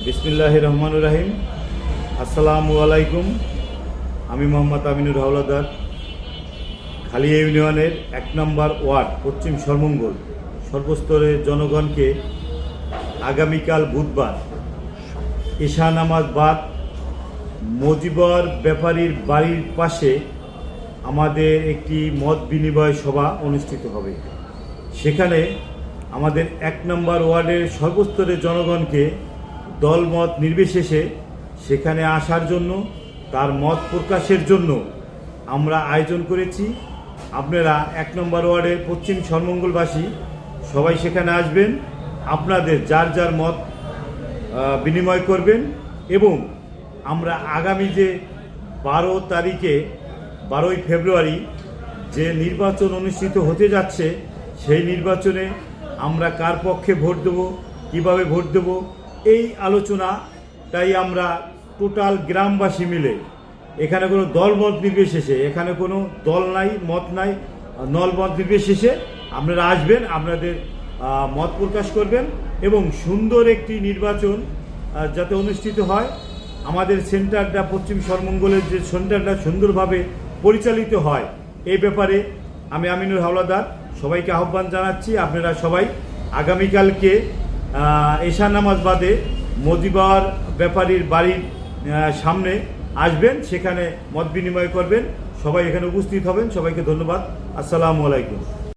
বিসমিল্লাহির রহমানির রহিম। আসসালামু আলাইকুম। আমি মোহাম্মদ আমিনুর হাওলাদার, খালিয়া ইউনিয়নের 1 নম্বর ওয়ার্ড পশ্চিম সরমঙ্গল সর্বস্তরের জনগণকে আগামীকাল বুধবার ঈশা নামাজ বাদ মজিবর ব্যাপারীর বাড়ির পাশে আমাদের একটি মত বিনিময় সভা অনুষ্ঠিত হবে। সেখানে আমাদের 1 নম্বর ওয়ার্ডের সর্বস্তরের জনগণকে দলমত নির্বিশেষে সেখানে আসার জন্য, তার মত প্রকাশের জন্য আমরা আয়োজন করেছি। আপনারা 1 নম্বর ওয়ার্ডের পশ্চিম সরমঙ্গলবাসী সবাই সেখানে আসবেন, আপনাদের যার যার মত বিনিময় করবেন এবং আমরা আগামী যে 12ই ফেব্রুয়ারি যে নির্বাচন অনুষ্ঠিত হতে যাচ্ছে, সেই নির্বাচনে আমরা কার পক্ষে ভোট দেব, কীভাবে ভোট দেব, এই আলোচনাটাই আমরা টোটাল গ্রামবাসী মিলে, এখানে কোনো দলমত নির্বিশেষে, এখানে কোনো দল নাই, মত নাই, নলমত নির্বিশেষে আপনারা আসবেন, আপনাদের মত প্রকাশ করবেন এবং সুন্দর একটি নির্বাচন যাতে অনুষ্ঠিত হয়। আমাদের সেন্টারটা পশ্চিম সরমঙ্গলের যে সেন্টারটা সুন্দরভাবে পরিচালিত হয়, এই ব্যাপারে আমি আমিনুর হাওলাদার সবাইকে আহ্বান জানাচ্ছি। আপনারা সবাই আগামীকালকে ঈশা নামাজ বাদে মজিবর ব্যাপারীর বাড়ির সামনে আসবেন, সেখানে মত বিনিময় করবেন। সবাই এখানে উপস্থিত হবেন। সবাইকে ধন্যবাদ। আসসালামু আলাইকুম।